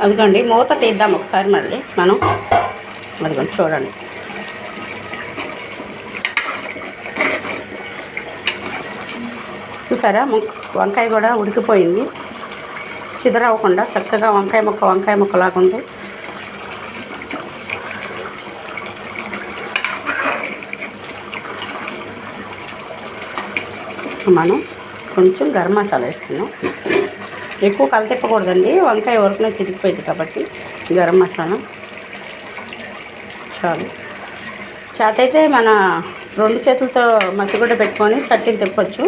అదిగోండి మూత తీద్దాం ఒకసారి మళ్ళీ మనం. అదిగోండి చూడండి. చూసారా వంకాయ కూడా ఉడికిపోయింది. చిదరవ్వకుండా చక్కగా వంకాయ ముక్క లాగుంది. మనం కొంచెం గరం మసాలా వేసుకున్నాం. ఎక్కువ కలతిప్పకూడదండి, వంకాయ వరకునే చితికిపోయింది కాబట్టి గరం మసాలా చాలు. చేతైతే మన 2 చేతులతో మసిగుడ్డ పెట్టుకొని చట్నీ తిప్పొచ్చు.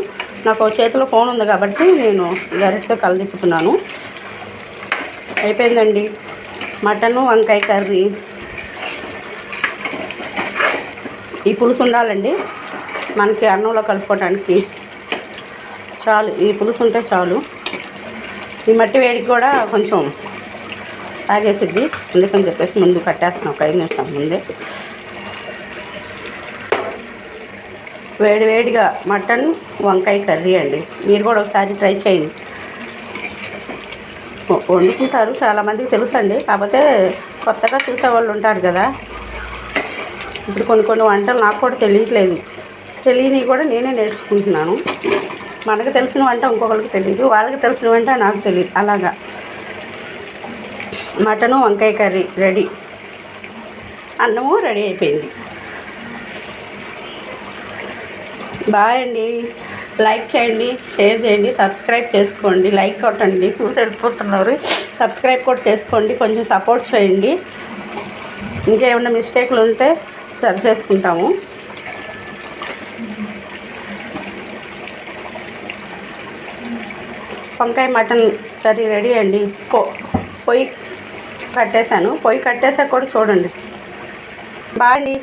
నాకు చేతిలో ఫోన్ ఉంది కాబట్టి నేను గరిటతో కలదిప్పుతున్నాను. అయిపోయిందండి మటను వంకాయ కర్రీ. ఈ పులుసు ఉండాలండి మనకి అన్నంలో కలుపుకోవడానికి. చాలు, ఈ పులుసు ఉంటే చాలు. ఈ మట్టి వేడికి కూడా కొంచెం తాగేసిద్ది, అందుకని చెప్పేసి ముందు కట్టేస్తున్నాం ఒక 5 నిమిషాల ముందే. వేడిగా మటన్ వంకాయ కర్రీ అండి. మీరు కూడా ఒకసారి ట్రై చేయండి. వండుకుంటారు, చాలామందికి తెలుసండి. కాకపోతే కొత్తగా చూసేవాళ్ళు ఉంటారు కదా. ఇప్పుడు కొన్ని వంటలు నాకు కూడా తెలియట్లేదు. తెలియనివి కూడా నేనే నేర్చుకుంటున్నాను. మనకు తెలిసిన వంట ఇంకొకరికి తెలియదు, వాళ్ళకి తెలిసిన వంట నాకు తెలియదు. అలాగా మటను వంకాయ కర్రీ రెడీ. అన్నము రెడీ అయిపోయింది. బాయ్ అండి. లైక్ చేయండి, షేర్ చేయండి, సబ్స్క్రైబ్ చేసుకోండి. లైక్ కొట్టండి, చూసి వెళ్ళిపోతున్నారు. సబ్స్క్రైబ్ కూడా చేసుకోండి, కొంచెం సపోర్ట్ చేయండి. ఇంకేమైనా మిస్టేక్లు ఉంటే సరి చేసుకుంటాము. వంకాయ మటన్ కర్రీ రెడీ అండి. పొయ్యి కట్టేశాను. పొయ్యి కట్టేసాక కూడా చూడండి. బాయ్ అండి.